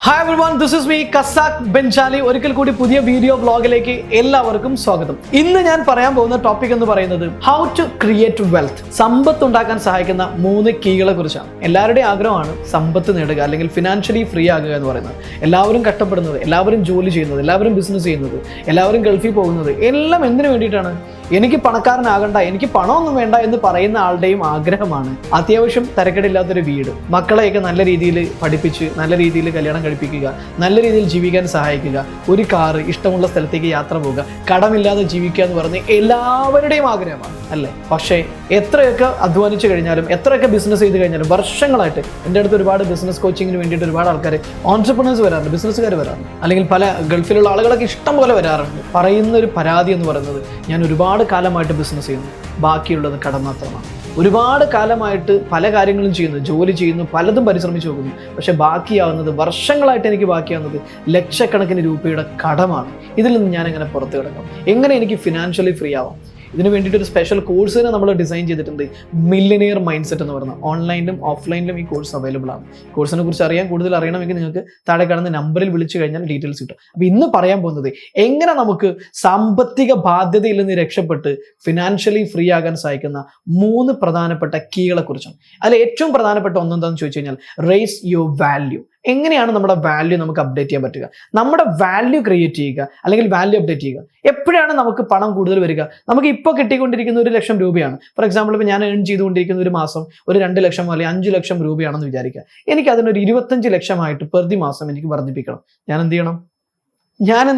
Hi everyone, this is me, Casac Benjali. ഒരിക്കൽ കൂടി പുതിയ വീഡിയോ വ്ലോഗിലേക്ക് എല്ലാവർക്കും സ്വാഗതം. ഇന്ന് ഞാൻ പറയാൻ പോകുന്ന ടോപ്പിക് എന്ന് പറയുന്നത് ഹൗ ടു ക്രിയേറ്റ് വെൽത്ത്. സമ്പത്ത് ഉണ്ടാക്കാൻ സഹായിക്കുന്ന 3 കീകളെ കുറിച്ചാണ്. എല്ലാവരുടെയും ആഗ്രഹമാണ് സമ്പത്ത് നേടുക അല്ലെങ്കിൽ ഫിനാൻഷ്യലി ഫ്രീ ആകുക എന്ന് പറയുന്നത്. എല്ലാവരും കഷ്ടപ്പെടുന്നത്, എല്ലാവരും ജോലി ചെയ്യുന്നത്, എല്ലാവരും ബിസിനസ് ചെയ്യുന്നത്, എല്ലാവരും ഗൾഫിൽ പോകുന്നത് എല്ലാം എന്തിനു വേണ്ടിയിട്ടാണ്? എനിക്ക് പണക്കാരനാകണ്ട, എനിക്ക് പണമൊന്നും വേണ്ട എന്ന് പറയുന്ന ആളുടെയും ആഗ്രഹമാണ് അത്യാവശ്യം തരക്കേടില്ലാത്തൊരു വീട്, മക്കളെയൊക്കെ നല്ല രീതിയിൽ പഠിപ്പിച്ച് നല്ല രീതിയിൽ കല്യാണം കഴിപ്പിക്കുക, നല്ല രീതിയിൽ ജീവിക്കാൻ സഹായിക്കുക, ഒരു കാറ്, ഇഷ്ടമുള്ള സ്ഥലത്തേക്ക് യാത്ര പോവുക, കടമില്ലാതെ ജീവിക്കുക എന്ന് പറഞ്ഞ് എല്ലാവരുടെയും ആഗ്രഹമാണ് അല്ലേ? പക്ഷേ എത്രയൊക്കെ അധ്വാനിച്ചു കഴിഞ്ഞാലും എത്രയൊക്കെ ബിസിനസ് ചെയ്ത് കഴിഞ്ഞാലും വർഷങ്ങളായിട്ട് എൻ്റെ അടുത്ത് ഒരുപാട് ബിസിനസ് കോച്ചിങ്ങിന് വേണ്ടിയിട്ട് ഒരുപാട് ആൾക്കാർ ഓൺട്രപ്രണേഴ്സ് വരാറുണ്ട്, ബിസിനസ്സുകാർ വരാറുണ്ട്, അല്ലെങ്കിൽ പല ഗൾഫിലുള്ള ആളുകളൊക്കെ ഇഷ്ടം പോലെ വരാറുണ്ട്. പറയുന്ന ഒരു പരാതി എന്ന് പറയുന്നത്, ഞാൻ ഒരുപാട് കാലമായിട്ട് ബിസിനസ് ചെയ്യുന്നു, ബാക്കിയുള്ളത് കടം മാത്രമാണ്. ഒരുപാട് കാലമായിട്ട് പല കാര്യങ്ങളും ചെയ്യുന്നു, ജോലി ചെയ്യുന്നു, പലതും പരിശ്രമിച്ചു നോക്കുന്നു, പക്ഷെ ബാക്കിയാവുന്നത്, വർഷങ്ങളായിട്ട് എനിക്ക് ബാക്കിയാവുന്നത് ലക്ഷക്കണക്കിന് രൂപയുടെ കടമാണ്. ഇതിൽ നിന്ന് ഞാൻ എങ്ങനെ പുറത്ത് കിടക്കാം? എങ്ങനെ എനിക്ക് ഫിനാൻഷ്യലി ഫ്രീ ആവാം? ഇതിന് വേണ്ടിയിട്ട് ഒരു സ്പെഷ്യൽ കോഴ്സിനെ നമ്മൾ ഡിസൈൻ ചെയ്തിട്ടുണ്ട്. മില്യനിയർ മൈൻഡ് സെറ്റ് എന്ന് പറയുന്ന ഓൺലൈനിലും ഓഫ്ലൈനിലും ഈ കോഴ്സ് അവൈലബിൾ ആണ്. കോഴ്സിനെ കുറിച്ച് കൂടുതൽ അറിയണമെങ്കിൽ നിങ്ങൾക്ക് താഴെ കാണുന്ന നമ്പറിൽ വിളിച്ചു കഴിഞ്ഞാൽ ഡീറ്റെയിൽസ് കിട്ടും. അപ്പോൾ ഇന്ന് പറയാൻ പോകുന്നത് എങ്ങനെ നമുക്ക് സാമ്പത്തിക ബാധ്യതയിൽ നിന്ന് രക്ഷപ്പെട്ട് ഫിനാൻഷ്യലി ഫ്രീ ആകാൻ സഹായിക്കുന്ന 3 പ്രധാനപ്പെട്ട കീകളെ കുറിച്ചാണ്. അതിൽ ഏറ്റവും പ്രധാനപ്പെട്ട ഒന്നെന്താണെന്ന് ചോദിച്ചു കഴിഞ്ഞാൽ റേസ് യുവർ വാല്യൂ. എങ്ങനെയാണ് നമ്മുടെ വാല്യൂ നമുക്ക് അപ്ഡേറ്റ് ചെയ്യാൻ പറ്റുക? നമ്മുടെ വാല്യൂ ക്രിയേറ്റ് ചെയ്യുക അല്ലെങ്കിൽ വാല്യൂ അപ്ഡേറ്റ് ചെയ്യുക. എപ്പോഴാണ് നമുക്ക് പണം കൂടുതൽ വരിക? നമുക്ക് ഇപ്പോൾ കിട്ടിക്കൊണ്ടിരിക്കുന്ന 1 ലക്ഷം രൂപയാണ്. ഫോർ എക്സാമ്പിൾ, ഇപ്പോൾ ഞാൻ ഏൺ ചെയ്തുകൊണ്ടിരിക്കുന്ന ഒരു മാസം ഒരു 2 ലക്ഷം അല്ലെങ്കിൽ 5 ലക്ഷം രൂപയാണെന്ന് വിചാരിക്കുക. എനിക്ക് അതിനൊരു 25 ലക്ഷമായിട്ട് പ്രതി മാസം എനിക്ക് വർദ്ധിപ്പിക്കണം. ഞാൻ എന്ത്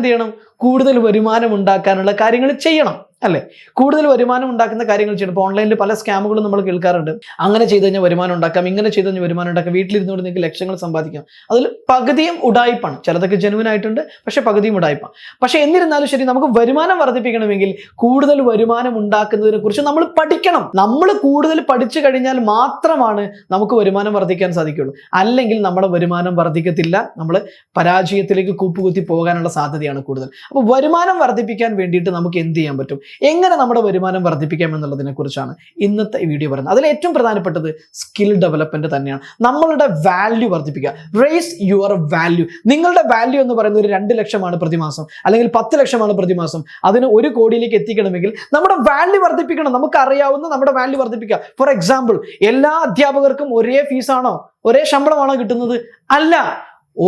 ചെയ്യണം? കൂടുതൽ വരുമാനം ഉണ്ടാക്കാനുള്ള കാര്യങ്ങൾ ചെയ്യണം അല്ലേ? കൂടുതൽ വരുമാനം ഉണ്ടാക്കുന്ന കാര്യങ്ങൾ ചെയ്യണം. ഇപ്പോൾ ഓൺലൈനിൽ പല സ്കാമുകളും നമ്മൾ കേൾക്കാറുണ്ട്. അങ്ങനെ ചെയ്ത് കഴിഞ്ഞാൽ വരുമാനം ഉണ്ടാക്കാം, ഇങ്ങനെ ചെയ്ത് കഴിഞ്ഞാൽ വരുമാനം ഉണ്ടാക്കാം, വീട്ടിലിരുന്നുകൊണ്ട് നിങ്ങൾക്ക് ലക്ഷങ്ങൾ സമ്പാദിക്കാം. അതിൽ പകുതിയും ഉടായ്പാണ്. ചിലതൊക്കെ ജെനുവിൻ ആയിട്ടുണ്ട്, പക്ഷെ പകുതിയും ഉടായ്പാണ്. പക്ഷെ എന്നിരുന്നാലും ശരി, നമുക്ക് വരുമാനം വർദ്ധിപ്പിക്കണമെങ്കിൽ കൂടുതൽ വരുമാനം ഉണ്ടാക്കുന്നതിനെ കുറിച്ച് നമ്മൾ പഠിക്കണം. നമ്മൾ കൂടുതൽ പഠിച്ചു കഴിഞ്ഞാൽ മാത്രമാണ് നമുക്ക് വരുമാനം വർദ്ധിക്കാൻ സാധിക്കുള്ളൂ. അല്ലെങ്കിൽ നമ്മുടെ വരുമാനം വർദ്ധിക്കത്തില്ല. നമ്മൾ പരാജയത്തിലേക്ക് കൂപ്പുകുത്തി പോകാനുള്ള സാധ്യതയാണ് കൂടുതൽ. അപ്പോൾ വരുമാനം വർദ്ധിപ്പിക്കാൻ വേണ്ടിയിട്ട് നമുക്ക് എന്ത് ചെയ്യാൻ പറ്റും? എങ്ങനെ നമ്മുടെ വരുമാനം വർദ്ധിപ്പിക്കാം എന്നുള്ളതിനെ കുറിച്ചാണ് ഇന്നത്തെ വീഡിയോ പറയുന്നത്. അതിൽ ഏറ്റവും പ്രധാനപ്പെട്ടത് സ്കിൽ ഡെവലപ്മെന്റ് തന്നെയാണ്. നമ്മളുടെ വാല്യൂ വർദ്ധിപ്പിക്കുക. Raise your value. നിങ്ങളുടെ വാല്യൂ എന്ന് പറയുന്നത് ഒരു 2 ലക്ഷമാണ് പ്രതിമാസം, അല്ലെങ്കിൽ 10 ലക്ഷമാണ് പ്രതിമാസം. അതിന് 1 കോടിയിലേക്ക് എത്തിക്കണമെങ്കിൽ നമ്മുടെ വാല്യൂ വർദ്ധിപ്പിക്കണം. നമുക്ക് അറിയാവുന്ന നമ്മുടെ വാല്യൂ വർദ്ധിപ്പിക്കുക. ഫോർ എക്സാമ്പിൾ, എല്ലാ അധ്യാപകർക്കും ഒരേ ഫീസാണോ, ഒരേ ശമ്പളമാണോ കിട്ടുന്നത്? അല്ല.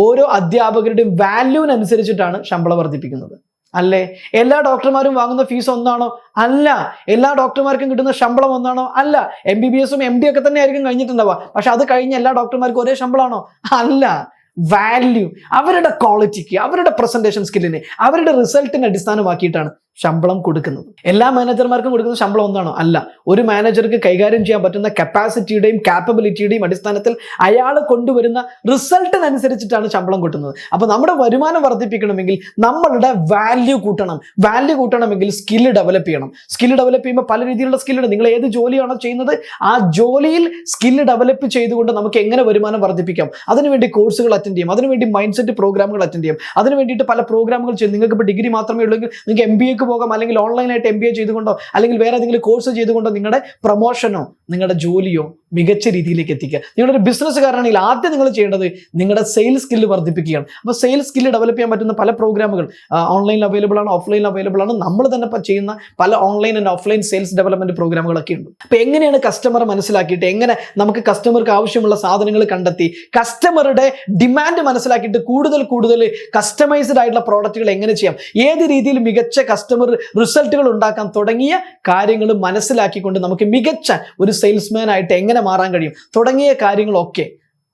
ഓരോ അധ്യാപകരുടെയും വാല്യൂവിനനുസരിച്ചിട്ടാണ് ശമ്പളം വർദ്ധിപ്പിക്കുന്നത് അല്ലേ? എല്ലാ ഡോക്ടർമാരും വാങ്ങുന്ന ഫീസ് ഒന്നാണോ? അല്ല. എല്ലാ ഡോക്ടർമാർക്കും കിട്ടുന്ന ശമ്പളം ഒന്നാണോ? അല്ല. MBBS MD ഒക്കെ തന്നെ ആയിരിക്കും കഴിഞ്ഞിട്ടുണ്ടാവുക, പക്ഷെ അത് കഴിഞ്ഞ് എല്ലാ ഡോക്ടർമാർക്കും ഒരേ ശമ്പളമാണോ? അല്ല. വാല്യൂ, അവരുടെ ക്വാളിറ്റിക്ക്, അവരുടെ പ്രസന്റേഷൻ സ്കില്ലിനെ, അവരുടെ റിസൾട്ടിനെ അടിസ്ഥാനമാക്കിയിട്ടാണ് ശമ്പളം കൊടുക്കുന്നത്. എല്ലാ മാനേജർമാർക്കും കൊടുക്കുന്ന ശമ്പളം ഒന്നാണോ? അല്ല. ഒരു മാനേജർക്ക് കൈകാര്യം ചെയ്യാൻ പറ്റുന്ന കപ്പാസിറ്റിയുടെയും കാപ്പബിലിറ്റിയുടെയും അടിസ്ഥാനത്തിൽ അയാൾ കൊണ്ടുവരുന്ന റിസൾട്ടിനനുസരിച്ചിട്ടാണ് ശമ്പളം കൂട്ടുന്നത്. അപ്പോൾ നമ്മുടെ വരുമാനം വർദ്ധിപ്പിക്കണമെങ്കിൽ നമ്മളുടെ വാല്യൂ കൂട്ടണം. വാല്യൂ കൂട്ടണമെങ്കിൽ സ്കില്ല് ഡെവലപ്പ് ചെയ്യണം. സ്കില്ല് ഡെവലപ്പ് ചെയ്യുമ്പോൾ പല രീതിയിലുള്ള സ്കില്ലുണ്ട്. നിങ്ങൾ ഏത് ജോലിയാണോ ചെയ്യുന്നത് ആ ജോലിയിൽ സ്കില്ല് ഡെവലപ്പ് ചെയ്തുകൊണ്ട് നമുക്ക് എങ്ങനെ വരുമാനം വർദ്ധിപ്പിക്കാം? അതിനുവേണ്ടി കോഴ്സുകൾ അറ്റൻഡ് ചെയ്യും, അതിനുവേണ്ടി മൈൻഡ് സെറ്റ് പ്രോഗ്രാമുകൾ അറ്റൻഡ് ചെയ്യും, അതിന് വേണ്ടിയിട്ട് പല പ്രോഗ്രാമുകൾ ചെയ്യും. നിങ്ങൾക്ക് ഇപ്പോൾ ഡിഗ്രി മാത്രമേ ഉള്ളെങ്കിൽ നിങ്ങൾക്ക് MBA പോകാം, അല്ലെങ്കിൽ ഓൺലൈനായിട്ട് MBA ചെയ്തുകൊണ്ടോ അല്ലെങ്കിൽ വേറെ ഏതെങ്കിലും കോഴ്സ് ചെയ്തുകൊണ്ടോ നിങ്ങളുടെ പ്രൊമോഷനോ നിങ്ങളുടെ ജോലിയോ മികച്ച രീതിയിലേക്ക് എത്തിക്കുക. നിങ്ങളൊരു ബിസിനസ്സുകാരനാണെങ്കിൽ ആദ്യം നിങ്ങൾ ചെയ്യേണ്ടത് നിങ്ങളുടെ സെയിൽസ് സ്കില്ല് വർദ്ധിപ്പിക്കുകയാണ്. അപ്പോൾ സെയിൽസ് സ്കില്ല് ഡെവലപ്പ് ചെയ്യാൻ പറ്റുന്ന പല പ്രോഗ്രാമുകൾ ഓൺലൈനിൽ അവൈലബിൾ ആണ്, ഓഫ്ലൈനിൽ അവൈലബിൾ ആണ്. നമ്മൾ തന്നെ ചെയ്യുന്ന പല online and offline sales development പ്രോഗ്രാമുകളൊക്കെ ഉണ്ട്. അപ്പോൾ എങ്ങനെയാണ് കസ്റ്റമർ മനസ്സിലാക്കിയിട്ട്, എങ്ങനെ നമുക്ക് കസ്റ്റമർക്ക് ആവശ്യമുള്ള സാധനങ്ങൾ കണ്ടെത്തി കസ്റ്റമറുടെ ഡിമാൻഡ് മനസ്സിലാക്കിയിട്ട് കൂടുതൽ കസ്റ്റമൈസ്ഡ് ആയിട്ടുള്ള പ്രോഡക്റ്റുകൾ എങ്ങനെ ചെയ്യാം, ഏത് രീതിയിൽ മികച്ച കസ്റ്റമർ റിസൾട്ടുകൾ ഉണ്ടാക്കാൻ തുടങ്ങിയ കാര്യങ്ങൾ മനസ്സിലാക്കിക്കൊണ്ട് നമുക്ക് മികച്ച ഒരു സെയിൽസ്മാൻ ആയിട്ട് എങ്ങനെ മാറാൻ കഴിയും തുടങ്ങിയ കാര്യങ്ങളൊക്കെ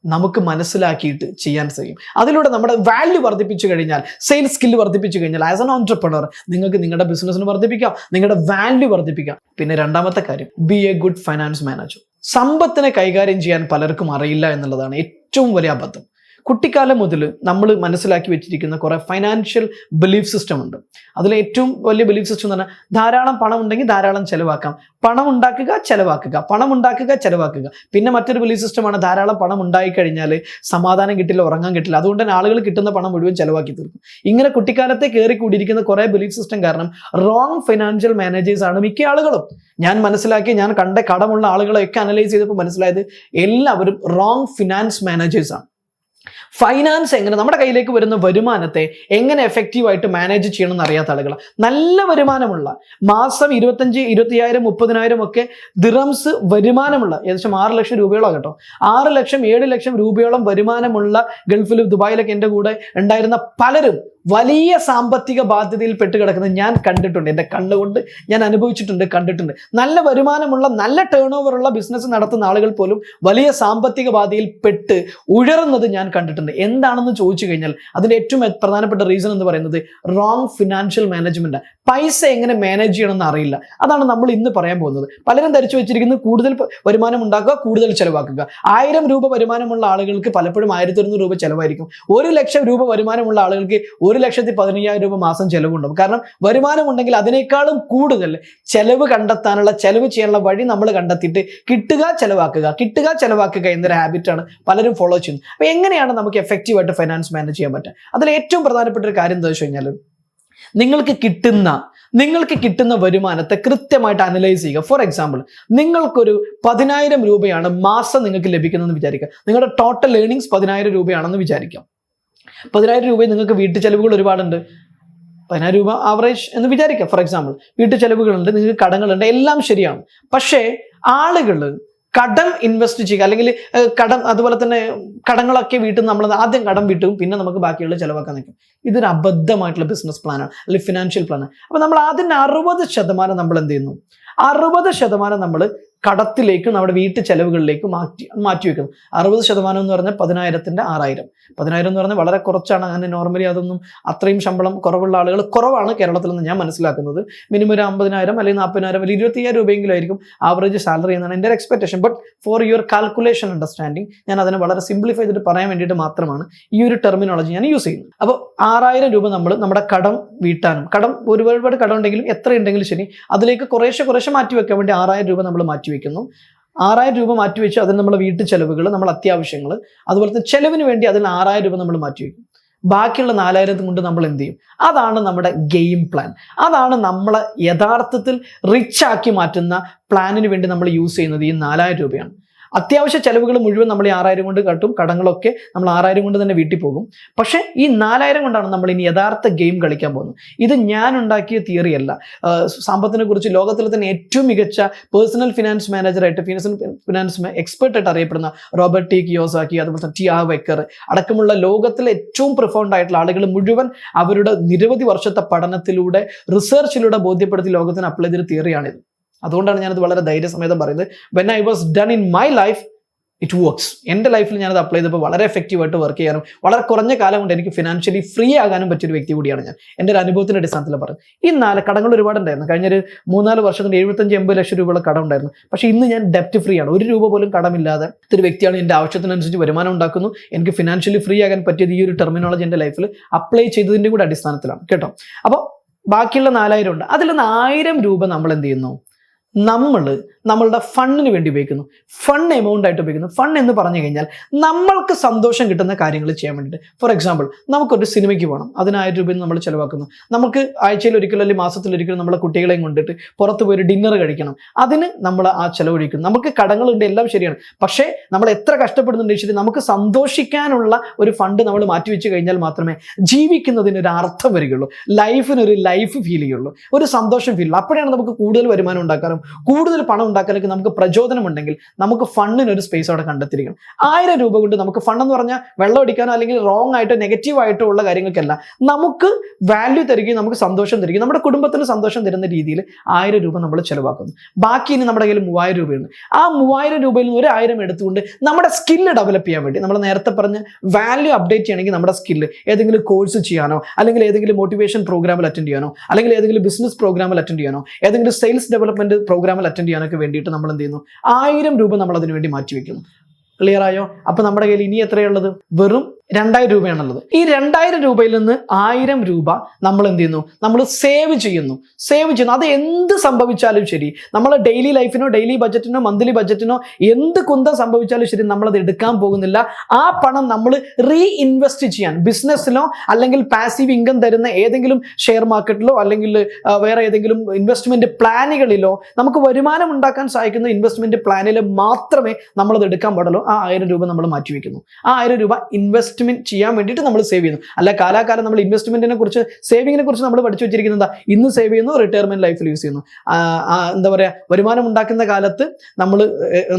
നമുക്ക് മനസ്സിലാക്കിയിട്ട് ചെയ്യാൻ കഴിയും. അതിലൂടെ നമ്മുടെ വാല്യൂ വർദ്ധിപ്പിച്ചു കഴിഞ്ഞാൽ, സെയിൽസ് സ്കില്ല് വർദ്ധിപ്പിച്ചു കഴിഞ്ഞാൽ, ആസ് ആൻ ഓൺട്രപ്രണർ നിങ്ങൾക്ക് നിങ്ങളുടെ ബിസിനസ്സിന് വർദ്ധിപ്പിക്കാം, നിങ്ങളുടെ വാല്യൂ വർദ്ധിപ്പിക്കാം. പിന്നെ രണ്ടാമത്തെ കാര്യം, B A good finance manager. സമ്പത്തിനെ കൈകാര്യം ചെയ്യാൻ പലർക്കും അറിയില്ല എന്നുള്ളതാണ് ഏറ്റവും വലിയ അബദ്ധം. കുട്ടിക്കാലം മുതൽ നമ്മൾ മനസ്സിലാക്കി വെച്ചിരിക്കുന്ന കുറേ ഫൈനാൻഷ്യൽ ബിലീഫ് സിസ്റ്റം ഉണ്ട്. അതിൽ ഏറ്റവും വലിയ ബിലീഫ് സിസ്റ്റം എന്ന് പറഞ്ഞാൽ ധാരാളം പണം ഉണ്ടെങ്കിൽ ധാരാളം ചെലവാക്കാം, പണം ഉണ്ടാക്കുക ചെലവാക്കുക, പണം ഉണ്ടാക്കുക ചെലവാക്കുക. പിന്നെ മറ്റൊരു ബിലീഫ് സിസ്റ്റമാണ് ധാരാളം പണം ഉണ്ടായിക്കഴിഞ്ഞാൽ സമാധാനം കിട്ടില്ല, ഉറങ്ങാൻ കിട്ടില്ല, അതുകൊണ്ട് തന്നെ ആളുകൾ കിട്ടുന്ന പണം മുഴുവൻ ചെലവാക്കി തീർക്കും. ഇങ്ങനെ കുട്ടിക്കാലത്തെ കയറി കൂടിയിരിക്കുന്ന കുറേ ബിലീഫ് സിസ്റ്റം കാരണം റോങ് ഫൈനാൻഷ്യൽ മാനേജേഴ്സ് ആണ് മിക്ക ആളുകളും. ഞാൻ കണ്ട കടമുള്ള ആളുകളെയൊക്കെ അനലൈസ് ചെയ്തപ്പോൾ മനസ്സിലായത് എല്ലാവരും റോങ് ഫിനാൻസ് മാനേജേഴ്സ് ആണ്. ഫൈനാൻസ് എങ്ങനെ നമ്മുടെ കയ്യിലേക്ക് വരുന്ന വരുമാനത്തെ എങ്ങനെ എഫക്റ്റീവായിട്ട് മാനേജ് ചെയ്യണമെന്ന് അറിയാത്ത ആളുകൾ, നല്ല വരുമാനമുള്ള മാസം 25, 20,000, 30,000 ഒക്കെ ദിറംസ് വരുമാനമുള്ള ഏകദേശം 6 ലക്ഷം രൂപയോളം കേട്ടോ, 6 ലക്ഷം 7 ലക്ഷം രൂപയോളം വരുമാനമുള്ള ഗൾഫിലും ദുബായിലൊക്കെ എൻ്റെ കൂടെ ഉണ്ടായിരുന്ന പലരും വലിയ സാമ്പത്തിക ബാധ്യതയിൽ പെട്ടുകിടക്കുന്നത് ഞാൻ കണ്ടിട്ടുണ്ട്. എൻ്റെ കണ്ണുകൊണ്ട് ഞാൻ അനുഭവിച്ചിട്ടുണ്ട്, കണ്ടിട്ടുണ്ട്. നല്ല വരുമാനമുള്ള നല്ല ടേൺ ഓവറുള്ള ബിസിനസ് നടത്തുന്ന ആളുകൾ പോലും വലിയ സാമ്പത്തിക ബാധയിൽ പെട്ട് ഉഴറുന്നത് ഞാൻ കണ്ടിട്ടുണ്ട്. എന്താണെന്ന് ചോദിച്ചു കഴിഞ്ഞാൽ അതിൻ്റെ ഏറ്റവും പ്രധാനപ്പെട്ട റീസൺ എന്ന് പറയുന്നത് റോങ് ഫിനാൻഷ്യൽ മാനേജ്മെന്റ്. പൈസ എങ്ങനെ മാനേജ് ചെയ്യണമെന്ന് അറിയില്ല. അതാണ് നമ്മൾ ഇന്ന് പറയാൻ പോകുന്നത്. പലരും ധരിച്ചു വെച്ചിരിക്കുന്നത് കൂടുതൽ വരുമാനം ഉണ്ടാക്കുക, കൂടുതൽ ചെലവാക്കുക. 1000 രൂപ വരുമാനമുള്ള ആളുകൾക്ക് പലപ്പോഴും 1100 രൂപ ചെലവായിരിക്കും. 1 ലക്ഷം രൂപ വരുമാനമുള്ള ആളുകൾക്ക് 1,15,000 രൂപ മാസം ചെലവുണ്ടാവും. കാരണം വരുമാനം ഉണ്ടെങ്കിൽ അതിനേക്കാളും കൂടുതൽ ചെലവ് കണ്ടെത്താനുള്ള, ചെലവ് ചെയ്യാനുള്ള വഴി നമ്മൾ കണ്ടെത്തിയിട്ട് കിട്ടുക ചെലവാക്കുക എന്നൊരു ഹാബിറ്റാണ് പലരും ഫോളോ ചെയ്യുന്നത്. അപ്പൊ എങ്ങനെയാണ് നമുക്ക് എഫക്റ്റീവായിട്ട് ഫൈനാൻസ് മാനേജ് ചെയ്യാൻ പറ്റുക? അതിൽ ഏറ്റവും പ്രധാനപ്പെട്ട ഒരു കാര്യം എന്താ വെച്ച് കഴിഞ്ഞാൽ, നിങ്ങൾക്ക് കിട്ടുന്ന വരുമാനത്തെ കൃത്യമായിട്ട് അനലൈസ് ചെയ്യുക. ഫോർ എക്സാമ്പിൾ, നിങ്ങൾക്കൊരു 10,000 രൂപയാണ് മാസം നിങ്ങൾക്ക് ലഭിക്കുന്നതെന്ന് വിചാരിക്കുക. നിങ്ങളുടെ ടോട്ടൽ ഏർണിങ്സ് 10,000 രൂപയാണെന്ന് വിചാരിക്കാം. 10,000 രൂപയിൽ നിങ്ങൾക്ക് വീട്ടു ചെലവുകൾ ഒരുപാടുണ്ട്. 10,000 രൂപ ആവറേജ് എന്ന് വിചാരിക്കാം. ഫോർ എക്സാമ്പിൾ, വീട്ടു ചെലവുകളുണ്ട്, നിങ്ങൾക്ക് കടങ്ങളുണ്ട്, എല്ലാം ശരിയാണ്. പക്ഷേ ആളുകൾ കടം ഇൻവെസ്റ്റ് ചെയ്യുക, അല്ലെങ്കിൽ അതുപോലെ തന്നെ കടങ്ങളൊക്കെ വീട്ടിൽ നമ്മൾ ആദ്യം കടം വീട്ടും, പിന്നെ നമുക്ക് ബാക്കിയുള്ള ചിലവാക്കാൻ നിൽക്കും. ഇതൊരു അബദ്ധമായിട്ടുള്ള ബിസിനസ് പ്ലാനാണ്, അല്ലെങ്കിൽ ഫിനാൻഷ്യൽ പ്ലാനാണ്. അപ്പൊ നമ്മൾ അതിൻ്റെ 60% നമ്മൾ എന്ത് ചെയ്യുന്നു? 60% നമ്മൾ കടത്തിലേക്ക്, നമ്മുടെ വീട്ടു ചെലവുകളിലേക്ക് മാറ്റി വെക്കുന്നു. 60% എന്ന് പറഞ്ഞാൽ 10,000-ന്റെ 6,000. 10,000 എന്ന് പറഞ്ഞാൽ വളരെ കുറച്ചാണ്. അങ്ങനെ നോർമലി അതൊന്നും അത്രയും ശമ്പളം കുറവുള്ള ആളുകൾ കുറവാണ് കേരളത്തിൽ നിന്ന് ഞാൻ മനസ്സിലാക്കുന്നത്. മിനിമം ഒരു 50,000 അല്ലെങ്കിൽ 40,000 അല്ലെങ്കിൽ 25,000 രൂപയെങ്കിലും ആയിരിക്കും ആവറേജ് സാലറി എന്നാണ് എൻ്റെ ഒരു expectation. But for your calculation understanding ഞാൻ അതിനെ വളരെ സിംപ്ലിഫൈ ചെയ്തിട്ട് പറയാൻ വേണ്ടിയിട്ട് മാത്രമാണ് ഈ ഒരു ടെർമിനോളജി ഞാൻ യൂസ് ചെയ്യുന്നത്. അപ്പോൾ 6,000 രൂപ നമ്മൾ നമ്മുടെ കടം വീട്ടാനും, ഒരുപാട് കടം ഉണ്ടെങ്കിലും എത്ര ഉണ്ടെങ്കിലും ശരി, അതിലേക്ക് കുറേശ്ശെ മാറ്റി വെക്കാൻ വേണ്ടി 6,000 രൂപ നമ്മൾ മാറ്റി വെക്കുന്നു. 6,000 രൂപ മാറ്റിവെച്ച് അതിന് നമ്മൾ വീട്ടു ചെലവുകൾ, നമ്മൾ അത്യാവശ്യങ്ങൾ, അതുപോലെ തന്നെ ചെലവിന് വേണ്ടി അതിൽ 6,000 രൂപ നമ്മൾ മാറ്റിവെക്കും. ബാക്കിയുള്ള 4,000 കൊണ്ട് നമ്മൾ എന്ത് ചെയ്യും? അതാണ് നമ്മുടെ ഗെയിം പ്ലാൻ. അതാണ് നമ്മളെ യഥാർത്ഥത്തിൽ റിച്ച് ആക്കി മാറ്റുന്ന പ്ലാനിന് വേണ്ടി നമ്മൾ യൂസ് ചെയ്യുന്നത് ഈ 4,000 രൂപയാണ്. അത്യാവശ്യ ചെലവുകൾ മുഴുവൻ നമ്മൾ ഈ 6,000 കൊണ്ട് കാട്ടും, കടങ്ങളൊക്കെ നമ്മൾ 6,000 കൊണ്ട് തന്നെ വീട്ടിൽ പോകും. പക്ഷേ ഈ 4,000 കൊണ്ടാണ് നമ്മൾ ഇനി യഥാർത്ഥ ഗെയിം കളിക്കാൻ പോകുന്നത്. ഇത് ഞാൻ ഉണ്ടാക്കിയ തിയറി അല്ല. സമ്പത്തിനെ കുറിച്ച് ലോകത്തിലെ തന്നെ ഏറ്റവും മികച്ച പേഴ്സണൽ ഫിനാൻസ് മാനേജറായിട്ട്, ഫിനാൻസ് എക്സ്പെർട്ടായിട്ട് അറിയപ്പെടുന്ന റോബർട്ട് ടി കിയോസാക്കി, അതുപോലെ തന്നെ ടി ആർ വെക്കർ അടക്കമുള്ള ലോകത്തിലെ ഏറ്റവും പ്രൊഫൗണ്ട് ആയിട്ടുള്ള ആളുകൾ മുഴുവൻ അവരുടെ നിരവധി വർഷത്തെ പഠനത്തിലൂടെ, റിസർച്ചിലൂടെ ബോധ്യപ്പെടുത്തി ലോകത്തിന് അപ്ലൈ ചെയ്തൊരു തിയറിയാണിത്. അതുകൊണ്ടാണ് ഞാനത് വളരെ ധൈര്യസമേതം പറയുന്നത്. When I was done in my life, it works. എൻ്റെ ലൈഫിൽ ഞാനത് അപ്ലൈ ചെയ്തപ്പോൾ വളരെ എഫക്റ്റീവായിട്ട് വർക്ക് ചെയ്യാനും വളരെ കുറഞ്ഞ കാലം കൊണ്ട് എനിക്ക് ഫിനാൻഷ്യലി ഫ്രീ ആകാനും പറ്റിയൊരു വ്യക്തി കൂടിയാണ് ഞാൻ. എൻ്റെ ഒരു അനുഭവത്തിൻ്റെ അടിസ്ഥാനത്തിൽ പറയുന്നത്. ഈ 4 കടങ്ങൾ ഒരുപാടുണ്ടായിരുന്നു. കഴിഞ്ഞൊരു 3-4 വർഷത്തിന് 75-80 ലക്ഷം രൂപയുള്ള കടം ഉണ്ടായിരുന്നു. പക്ഷേ ഇന്ന് ഞാൻ ഡെപ്റ്റ് ഫ്രീ ആണ്. 1 രൂപ പോലും കടമില്ലാതെ ഒരു വ്യക്തിയാണ്. എൻ്റെ ആവശ്യത്തിനനുസരിച്ച് വരുമാനം ഉണ്ടാക്കുന്നു. എനിക്ക് ഫിനാൻഷ്യലി ഫ്രീ ആകാൻ പറ്റിയത് ഈ ഒരു ടെർമിനോളജി എൻ്റെ ലൈഫിൽ അപ്ലൈ ചെയ്തതിൻ്റെ കൂടെ അടിസ്ഥാനത്തിലാണ് കേട്ടോ. അപ്പോൾ ബാക്കിയുള്ള 4,000 ഉണ്ട്. അതിൽ നിന്ന് 1,000 രൂപ നമ്മൾ എന്ത് ചെയ്യുന്നു? നമ്മളുടെ ഫണ്ടിന് വേണ്ടി ഉപയോഗിക്കുന്നു. ഫണ്ട് എമൗണ്ട് ആയിട്ട് ഉപയോഗിക്കുന്നു. ഫണ്ട് എന്ന് പറഞ്ഞു കഴിഞ്ഞാൽ നമ്മൾക്ക് സന്തോഷം കിട്ടുന്ന കാര്യങ്ങൾ ചെയ്യാൻ വേണ്ടിയിട്ട്. ഫോർ എക്സാമ്പിൾ, നമുക്കൊരു സിനിമയ്ക്ക് പോകണം, അതിന് 1,000 രൂപ നമ്മൾ ചിലവാക്കുന്നു. നമുക്ക് ആഴ്ചയിൽ ഒരിക്കലും അല്ലെങ്കിൽ മാസത്തിലൊരിക്കലും നമ്മളെ കുട്ടികളെയും കൊണ്ടിട്ട് പുറത്ത് പോയി ഒരു ഡിന്നർ കഴിക്കണം, അതിന് നമ്മൾ ആ ചിലവഴിക്കുന്നു. നമുക്ക് കടങ്ങളുണ്ട്, എല്ലാം ശരിയാണ്. പക്ഷേ നമ്മൾ എത്ര കഷ്ടപ്പെടുന്നുണ്ട് ശരി, നമുക്ക് സന്തോഷിക്കാനുള്ള ഒരു ഫണ്ട് നമ്മൾ മാറ്റിവെച്ച് കഴിഞ്ഞാൽ മാത്രമേ ജീവിക്കുന്നതിനൊരു അർത്ഥം വരികയുള്ളൂ, ലൈഫിനൊരു ലൈഫ് ഫീൽ ചെയ്യുള്ളൂ, ഒരു സന്തോഷം ഫീൽ ചെയ്യുള്ളൂ. അപ്പോഴാണ് നമുക്ക് കൂടുതൽ വരുമാനം ഉണ്ടാക്കാനും കൂടുതൽ പണം ഉണ്ടാക്കാനൊക്കെ നമുക്ക് പ്രചോദനം ഉണ്ടെങ്കിൽ നമുക്ക് ഫണ്ടിനൊരു സ്പേസ് അവിടെ കണ്ടെത്തിയിരിക്കണം. 1,000 രൂപ കൊണ്ട് നമുക്ക് ഫണ്ട് എന്ന് പറഞ്ഞാൽ വെള്ളം അടിക്കാനോ അല്ലെങ്കിൽ റോങ് ആയിട്ടോ നെഗറ്റീവ് ആയിട്ടോ ഉള്ള കാര്യങ്ങൾക്കല്ല, നമുക്ക് വാല്യൂ തരികയും നമുക്ക് സന്തോഷം തരികയും നമ്മുടെ കുടുംബത്തിന് സന്തോഷം തരുന്ന രീതിയിൽ 1,000 രൂപ നമ്മൾ ചിലവാക്കുന്നു. ബാക്കി ഇനി നമ്മുടെ കയ്യിൽ 3,000 രൂപയുണ്ട്. ആ 3,000 രൂപയിൽ നിന്ന് 1,000 എടുത്തുകൊണ്ട് നമ്മുടെ സ്കില്ല് ഡെവലപ്പ് ചെയ്യാൻ വേണ്ടി, നമ്മൾ നേരത്തെ പറഞ്ഞ വാല്യൂ അപ്ഡേറ്റ് ചെയ്യണമെങ്കിൽ നമ്മുടെ സ്കില്ല് ഏതെങ്കിലും കോഴ്സ് ചെയ്യാനോ, അല്ലെങ്കിൽ ഏതെങ്കിലും മോട്ടിവേഷൻ പ്രോഗ്രാമിൽ അറ്റൻഡ് ചെയ്യാനോ, അല്ലെങ്കിൽ ഏതെങ്കിലും ബിസിനസ് പ്രോഗ്രാമിൽ അറ്റൻഡ് ചെയ്യാനോ, ഏതെങ്കിലും സെയിൽസ് ഡെവലപ്മെന്റ് പ്രോഗ്രാമിൽ അറ്റൻഡ് ചെയ്യാനൊക്കെ വേണ്ടിയിട്ട് നമ്മൾ എന്ത് ചെയ്യുന്നു? 1,000 രൂപ നമ്മൾ അതിനു വേണ്ടി മാറ്റി വെക്കുന്നു. ക്ലിയർ ആയോ? അപ്പൊ നമ്മുടെ കയ്യിൽ ഇനി എത്രയുള്ളത്? വെറും 2,000 രൂപയാണുള്ളത്. ഈ 2,000 രൂപയിൽ നിന്ന് 1,000 രൂപ നമ്മൾ എന്ത് ചെയ്യുന്നു? നമ്മൾ സേവ് ചെയ്യുന്നു. അത് എന്ത് സംഭവിച്ചാലും ശരി, നമ്മൾ ഡെയിലി ലൈഫിനോ ഡെയിലി ബഡ്ജറ്റിനോ മന്ത്ലി ബഡ്ജറ്റിനോ എന്ത് കുന്തം സംഭവിച്ചാലും ശരി, നമ്മളത് എടുക്കാൻ പോകുന്നില്ല. ആ പണം നമ്മൾ റീഇൻവെസ്റ്റ് ചെയ്യാൻ, ബിസിനസ്സിലോ അല്ലെങ്കിൽ പാസീവ് ഇൻകം തരുന്ന ഏതെങ്കിലും ഷെയർ മാർക്കറ്റിലോ അല്ലെങ്കിൽ വേറെ ഏതെങ്കിലും ഇൻവെസ്റ്റ്മെന്റ് പ്ലാനുകളിലോ, നമുക്ക് വരുമാനം ഉണ്ടാക്കാൻ സഹായിക്കുന്ന ഇൻവെസ്റ്റ്മെന്റ് പ്ലാനിൽ മാത്രമേ നമ്മളത് എടുക്കാൻ പാടുള്ളൂ. ആ 1,000 രൂപ നമ്മൾ മാറ്റിവെക്കുന്നു. ആ 1,000 രൂപ ഇൻവെസ്റ്റ് ഇൻവെസ്റ്റ്മെന്റ് ചെയ്യാൻ വേണ്ടിയിട്ട് നമ്മൾ സേവ് ചെയ്യുന്നു. അല്ല കാലാകാലം നമ്മൾ ഇൻവെസ്റ്റ്മെന്റിനെ കുറിച്ച് സേവിങ്ങിനെ കുറിച്ച് നമ്മൾ പഠിച്ചു വെച്ചിരിക്കുന്നത് ഇന്ന് സേവ് ചെയ്യുന്നു, റിട്ടയർമെന്റ് ലൈഫിൽ യൂസ് ചെയ്യുന്നു. എന്താ പറയുക, വരുമാനം ഉണ്ടാക്കുന്ന കാലത്ത് നമ്മൾ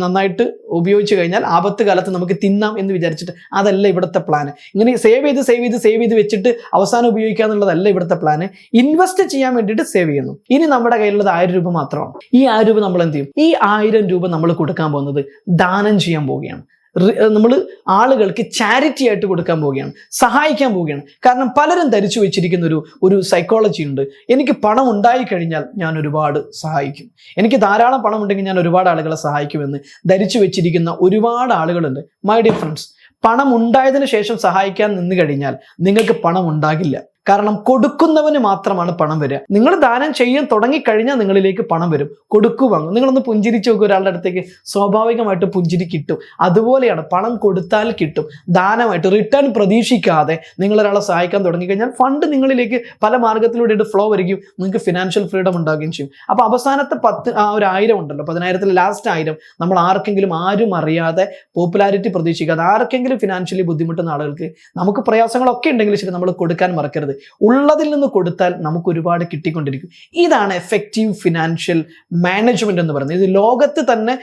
നന്നായിട്ട് ഉപയോഗിച്ച് കഴിഞ്ഞാൽ ആപത്ത് കാലത്ത് നമുക്ക് തിന്നാം എന്ന് വിചാരിച്ചിട്ട് അതല്ല ഇവിടുത്തെ പ്ലാന്. ഇങ്ങനെ സേവ് ചെയ്ത് വെച്ചിട്ട് അവസാനം ഉപയോഗിക്കുക എന്നുള്ളതല്ല ഇവിടുത്തെ പ്ലാന്. ഇൻവെസ്റ്റ് ചെയ്യാൻ വേണ്ടിയിട്ട് സേവ് ചെയ്യുന്നു. ഇനി നമ്മുടെ കയ്യിലുള്ളത് 1000 രൂപ മാത്രമാണ്. ഈ 1000 രൂപ നമ്മൾ എന്ത് ചെയ്യും? ഈ 1000 രൂപ നമ്മൾ കൊടുക്കാൻ പോകുന്നത് ദാനം ചെയ്യാൻ പോവുകയാണ്. നമ്മൾ ആളുകൾക്ക് ചാരിറ്റി ആയിട്ട് കൊടുക്കാൻ പോവുകയാണ്, സഹായിക്കാൻ പോവുകയാണ്. കാരണം പലരും ധരിച്ചു വെച്ചിരിക്കുന്ന ഒരു സൈക്കോളജി ഉണ്ട്. എനിക്ക് പണം ഉണ്ടായി കഴിഞ്ഞാൽ ഞാൻ ഒരുപാട് സഹായിക്കും, എനിക്ക് ധാരാളം പണം ഉണ്ടെങ്കിൽ ഞാൻ ഒരുപാട് ആളുകളെ സഹായിക്കുമെന്ന് ധരിച്ചു വെച്ചിരിക്കുന്ന ഒരുപാട് ആളുകളുണ്ട്. മൈ ഡിയർ ഫ്രണ്ട്സ്, പണം ഉണ്ടായതിനു ശേഷം സഹായിക്കാൻ നിന്ന് കഴിഞ്ഞാൽ നിങ്ങൾക്ക് പണം ഉണ്ടാകില്ല. കാരണം കൊടുക്കുന്നവന് മാത്രമാണ് പണം വരിക. നിങ്ങൾ ദാനം ചെയ്യാൻ തുടങ്ങിക്കഴിഞ്ഞാൽ നിങ്ങളിലേക്ക് പണം വരും. കൊടുക്കു വാങ്ങും. നിങ്ങളൊന്ന് പുഞ്ചിരിച്ച് നോക്കുക, ഒരാളുടെ അടുത്തേക്ക് സ്വാഭാവികമായിട്ട് പുഞ്ചിരി കിട്ടും. അതുപോലെയാണ് പണം കൊടുത്താൽ കിട്ടും. ദാനമായിട്ട് റിട്ടേൺ പ്രതീക്ഷിക്കാതെ നിങ്ങൾ ഒരാളെ സഹായിക്കാൻ തുടങ്ങിക്കഴിഞ്ഞാൽ ഫണ്ട് നിങ്ങളിലേക്ക് പല മാർഗത്തിലൂടെ ഫ്ലോ വരികയും നിങ്ങൾക്ക് ഫിനാൻഷ്യൽ ഫ്രീഡം ഉണ്ടാകുകയും ചെയ്യും. അപ്പോൾ അവസാനത്തെ 1000 ഉണ്ടല്ലോ, 10,000 ലാസ്റ്റ് 1000 നമ്മൾ ആർക്കെങ്കിലും, ആരും അറിയാതെ പോപ്പുലാരിറ്റി പ്രതീക്ഷിക്കാതെ ആർക്കെങ്കിലും ഫിനാൻഷ്യലി ബുദ്ധിമുട്ടുന്ന ആളുകൾക്ക്, നമുക്ക് പ്രയാസങ്ങളൊക്കെ ഉണ്ടെങ്കിൽ ശരി, നമ്മൾ കൊടുക്കാൻ മറക്കരുത്. ഉള്ളതിൽ നിന്ന് കൊടുത്താൽ നമുക്ക് ഒരുപാട് കിട്ടിക്കൊണ്ടിരിക്കും. ഇതാണ് എഫക്റ്റീവ് ഫിനാൻഷ്യൽ മാനേജ്മെന്റ് എന്ന് പറയുന്നത്. ഇത് ലോകത്ത് തന്നെ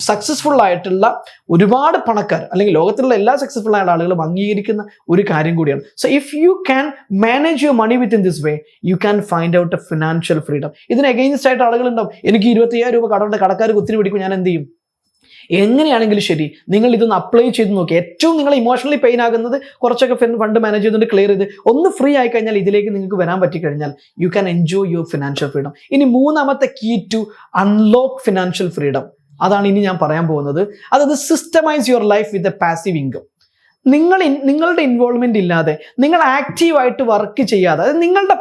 സക്സസ്ഫുൾ ആയിട്ടുള്ള ഒരുപാട് പണക്കാർ, അല്ലെങ്കിൽ ലോകത്തിലുള്ള എല്ലാ സക്സസ്ഫുൾ ആയ ആളുകളും അംഗീകരിക്കുന്ന ഒരു കാര്യം കൂടിയാണ്. So if you can manage your money with in this way, you can find out a financial freedom. ഇതിന് അഗെയിൻസ്റ്റ് ആയിട്ട് ആളുകൾ ഉണ്ടാവും. എനിക്ക് 25,000 രൂപ കടമുണ്ട്, കടക്കാർ കുത്തിരി പിടിക്കും, ഞാൻ എന്ത് ചെയ്യും? എങ്ങനെയാണെങ്കിലും ശരി, നിങ്ങൾ ഇതൊന്ന് അപ്ലൈ ചെയ്ത് നോക്കി. ഏറ്റവും നിങ്ങൾ ഇമോഷണലി പെയിൻ ആകുന്നത് കുറച്ചൊക്കെ ഫണ്ട് മാനേജ് ചെയ്തുകൊണ്ട് ക്ലിയർ ചെയ്ത് ഒന്ന് ഫ്രീ ആയി കഴിഞ്ഞാൽ ഇതിലേക്ക് നിങ്ങൾക്ക് വരാൻ പറ്റിക്കഴിഞ്ഞാൽ you can enjoy your financial freedom. ഇനി 3ാമത്തെ key to unlock financial freedom, അതാണ് ഇനി ഞാൻ പറയാൻ പോകുന്നത്. അതായത് systemise your life with a passive income. നിങ്ങളുടെ ഇൻവോൾവ്മെന്റ് ഇല്ലാതെ, നിങ്ങൾ ആക്റ്റീവായിട്ട് വർക്ക് ചെയ്യാതെ, അതായത് നിങ്ങളുടെ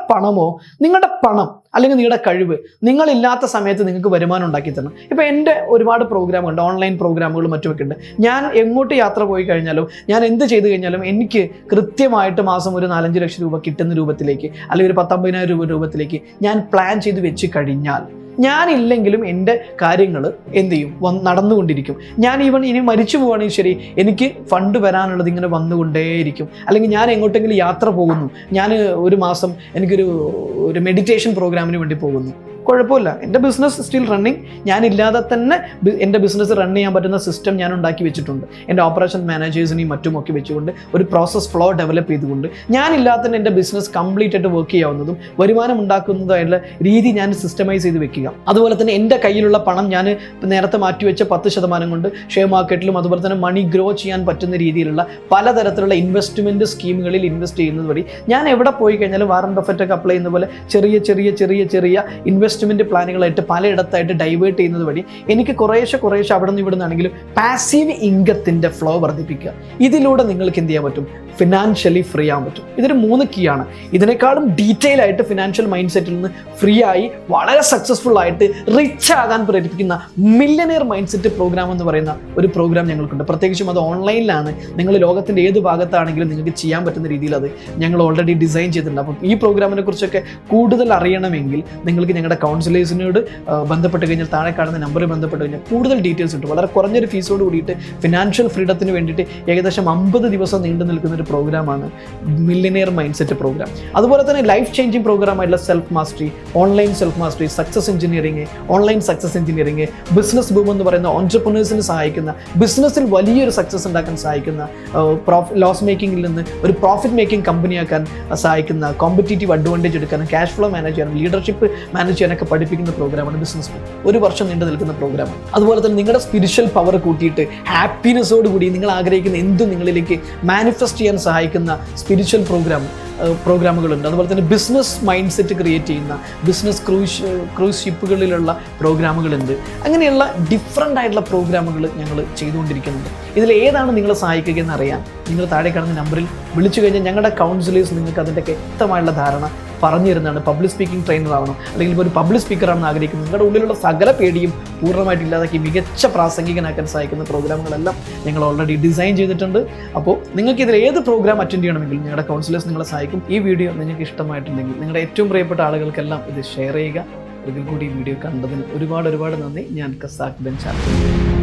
പണം അല്ലെങ്കിൽ നിങ്ങളുടെ കഴിവ് നിങ്ങളില്ലാത്ത സമയത്ത് നിങ്ങൾക്ക് വരുമാനം ഉണ്ടാക്കി തരണം. ഇപ്പോൾ എൻ്റെ ഒരുപാട് പ്രോഗ്രാമുണ്ട്, ഓൺലൈൻ പ്രോഗ്രാമുകളും മറ്റുമൊക്കെ ഉണ്ട്. ഞാൻ എങ്ങോട്ട് യാത്ര പോയി കഴിഞ്ഞാലും, ഞാൻ എന്ത് ചെയ്ത് കഴിഞ്ഞാലും എനിക്ക് കൃത്യമായിട്ട് മാസം ഒരു 4-5 ലക്ഷം രൂപ കിട്ടുന്ന രൂപത്തിലേക്ക്, അല്ലെങ്കിൽ ഒരു 10-50,000 രൂപ രൂപത്തിലേക്ക് ഞാൻ പ്ലാൻ ചെയ്ത് വെച്ച് കഴിഞ്ഞാൽ, ഞാനില്ലെങ്കിലും എൻ്റെ കാര്യങ്ങൾ എന്ത് ചെയ്യും? നടന്നുകൊണ്ടിരിക്കും. ഞാൻ ഇനി മരിച്ചു പോവുകയാണെങ്കിൽ ശരി, എനിക്ക് ഫണ്ട് വരാനുള്ളത് ഇങ്ങനെ വന്നുകൊണ്ടേയിരിക്കും. അല്ലെങ്കിൽ ഞാൻ എങ്ങോട്ടെങ്കിലും യാത്ര പോകുന്നു, ഞാൻ ഒരു മാസം എനിക്കൊരു മെഡിറ്റേഷൻ പ്രോഗ്രാമിന് വേണ്ടി പോകുന്നു, കുഴപ്പമില്ല, എൻ്റെ ബിസിനസ് സ്റ്റിൽ റണ്ണിങ്. ഞാനില്ലാതെ തന്നെ എൻ്റെ ബിസിനസ് റൺ ചെയ്യാൻ പറ്റുന്ന സിസ്റ്റം ഞാൻ ഉണ്ടാക്കി വെച്ചിട്ടുണ്ട്. എൻ്റെ ഓപ്പറേഷൻ മാനേജേഴ്സിനെയും മറ്റുമൊക്കെ വെച്ചുകൊണ്ട് ഒരു പ്രോസസ് ഫ്ലോ ഡെവലപ്പ് ചെയ്തുകൊണ്ട് ഞാനില്ലാതെ തന്നെ എൻ്റെ ബിസിനസ് കംപ്ലീറ്റ് ആയിട്ട് വർക്ക് ചെയ്യാവുന്നതും വരുമാനം ഉണ്ടാക്കുന്നതായിട്ടുള്ള രീതി ഞാൻ സിസ്റ്റമൈസ് ചെയ്ത് വെക്കുക. അതുപോലെ തന്നെ എൻ്റെ കയ്യിലുള്ള പണം ഞാൻ നേരത്തെ മാറ്റിവെച്ച 10% കൊണ്ട് ഷെയർ മാർക്കറ്റിലും അതുപോലെ തന്നെ മണി ഗ്രോ ചെയ്യാൻ പറ്റുന്ന രീതിയിലുള്ള പലതരത്തിലുള്ള ഇൻവെസ്റ്റ്മെൻറ്റ് സ്കീമുകളിൽ ഇൻവെസ്റ്റ് ചെയ്യുന്നത് വഴി ഞാൻ എവിടെ പോയി കഴിഞ്ഞാലും വാറൻ ബഫറ്റ് ഒക്കെ അപ്ലൈ ചെയ്യുന്ന പോലെ ചെറിയ ഇൻവെസ്റ്റ്മെൻറ്റ് പ്ലാനുകളായിട്ട് പലയിടത്തായിട്ട് ഡൈവേർട്ട് ചെയ്യുന്നത് വഴി എനിക്ക് കുറേശ്ശെ അവിടെ നിന്ന് ഇവിടെ നിന്നാണെങ്കിലും പാസീവ് ഇൻകത്തിൻ്റെ ഫ്ലോ വർദ്ധിപ്പിക്കുക. ഇതിലൂടെ നിങ്ങൾക്ക് എന്ത് ചെയ്യാൻ പറ്റും? ഫിനാൻഷ്യലി ഫ്രീ ആകാൻ പറ്റും. ഇതൊരു 3 കീ ആണ്. ഇതിനേക്കാളും ഡീറ്റെയിൽ ആയിട്ട് ഫിനാൻഷ്യൽ മൈൻഡ് സെറ്റിൽ നിന്ന് ഫ്രീ ആയി വളരെ സക്സസ്ഫുൾ ആയിട്ട് റിച്ച് ആകാൻ പ്രേരിപ്പിക്കുന്ന മില്യനെയർ മൈൻഡ് സെറ്റ് പ്രോഗ്രാം എന്ന് പറയുന്ന ഒരു പ്രോഗ്രാം ഞങ്ങൾക്കുണ്ട്. പ്രത്യേകിച്ചും അത് ഓൺലൈനിലാണ്. നിങ്ങൾ ലോകത്തിൻ്റെ ഏത് ഭാഗത്താണെങ്കിലും നിങ്ങൾക്ക് ചെയ്യാൻ പറ്റുന്ന രീതിയിൽ അത് ഞങ്ങൾ ഓൾറെഡി ഡിസൈൻ ചെയ്തിട്ടുണ്ട്. അപ്പം ഈ പ്രോഗ്രാമിനെ കുറിച്ചൊക്കെ കൂടുതൽ അറിയണമെങ്കിൽ നിങ്ങൾക്ക് ഞങ്ങളുടെ കൗൺസിലേഴ്സിനോട് ബന്ധപ്പെട്ട് കഴിഞ്ഞാൽ, താഴെ കാണുന്ന നമ്പറിൽ ബന്ധപ്പെട്ട് കഴിഞ്ഞാൽ കൂടുതൽ ഡീറ്റെയിൽസ് കിട്ടും. വളരെ കുറഞ്ഞൊരു ഫീസോട് കൂടിയിട്ട് ഫിനാൻഷ്യൽ ഫ്രീഡത്തിന് വേണ്ടിയിട്ട് ഏകദേശം 50 ദിവസം നീണ്ടു നിൽക്കുന്ന ഒരു പ്രോഗ്രാമാണ് മില്യനെയർ മൈൻഡ് സെറ്റ് പ്രോഗ്രാം. അതുപോലെ തന്നെ ലൈഫ് ചേഞ്ചിങ് പ്രോഗ്രാമായിട്ടുള്ള self mastery, online self mastery, success engineering, online success engineering, business boom എന്ന് പറയുന്ന ഓൺട്രപ്രനേഴ്സിന് സഹായിക്കുന്ന, ബിസിനസ്സിൽ വലിയൊരു സക്സസ് ഉണ്ടാക്കാൻ സഹായിക്കുന്ന, ലോസ് മേക്കിങ്ങിൽ നിന്ന് ഒരു പ്രോഫിറ്റ് മേക്കിംഗ് കമ്പനിയാക്കാൻ സഹായിക്കുന്ന, കോമ്പറ്റീറ്റീവ് അഡ്വാൻറ്റേജ് എടുക്കാനും ക്യാഷ് ഫ്ലോ മാനേജ് ചെയ്യാനും ലീഡർഷിപ്പ് മാനേജ് ചെയ്യാനൊക്കെ പഠിപ്പിക്കുന്ന പ്രോഗ്രാമാണ് ബിസിനസ് ബൂം. 1 വർഷം നീണ്ടു നിൽക്കുന്ന പ്രോഗ്രാമാണ്. അതുപോലെ തന്നെ നിങ്ങളുടെ സ്പിരിച്വൽ പവർ കൂട്ടിയിട്ട് ഹാപ്പിനെസ്സോട് കൂടി നിങ്ങൾ ആഗ്രഹിക്കുന്ന എന്തും നിങ്ങളിലേക്ക് മാനിഫെസ്റ്റ് ചെയ്യാൻ സഹായിക്കുന്ന സ്പിരിച്വൽ പ്രോഗ്രാമുകളുണ്ട്. അതുപോലെ തന്നെ ബിസിനസ് മൈൻഡ് സെറ്റ് ക്രിയേറ്റ് ചെയ്യുന്ന ബിസിനസ് ക്രൂസ് ഷിപ്പുകളിലുള്ള പ്രോഗ്രാമുകളുണ്ട്. അങ്ങനെയുള്ള ഡിഫറെൻ്റ് ആയിട്ടുള്ള പ്രോഗ്രാമുകൾ ഞങ്ങൾ ചെയ്തുകൊണ്ടിരിക്കുന്നുണ്ട്. ഇതിൽ ഏതാണ് നിങ്ങളെ സഹായിക്കുക എന്നറിയാൻ നിങ്ങൾ താഴെ കാണുന്ന നമ്പറിൽ വിളിച്ചു കഴിഞ്ഞാൽ ഞങ്ങളുടെ കൗൺസിലേഴ്സ് നിങ്ങൾക്ക് അതിൻ്റെ വ്യക്തമായുള്ള ധാരണ പറഞ്ഞു തരുന്നതാണ്. പബ്ലിക് സ്പീക്കിംഗ് ട്രെയിനർ ആവണം, അല്ലെങ്കിൽ ഒരു പബ്ലിക് സ്പീക്കറാണെന്ന് ആഗ്രഹിക്കുന്നത്, നിങ്ങളുടെ ഉള്ളിലുള്ള സകല പേടിയും പൂർണ്ണമായിട്ട് ഇല്ലാതാക്കി മികച്ച പ്രാസംഗികനാക്കാൻ സഹായിക്കുന്ന പ്രോഗ്രാമുകളെല്ലാം ഞങ്ങൾ ഓൾറെഡി ഡിസൈൻ ചെയ്തിട്ടുണ്ട്. അപ്പോൾ നിങ്ങൾക്ക് ഇതിൽ ഏത് പ്രോഗ്രാം അറ്റൻഡ് ചെയ്യണമെങ്കിലും ഞങ്ങളുടെ കൗൺസിലേഴ്സ് നിങ്ങളെ സഹായിക്കും. ഈ വീഡിയോ നിങ്ങൾക്ക് ഇഷ്ടമായിട്ടുണ്ടെങ്കിൽ നിങ്ങളുടെ ഏറ്റവും പ്രിയപ്പെട്ട ആളുകൾക്കെല്ലാം ഇത് ഷെയർ ചെയ്യുക. ഇതിൽ കൂടി ഈ വീഡിയോ കണ്ടതിന് ഒരുപാട് നന്ദി. ഞാൻ കസാക് ബെൻജാലി.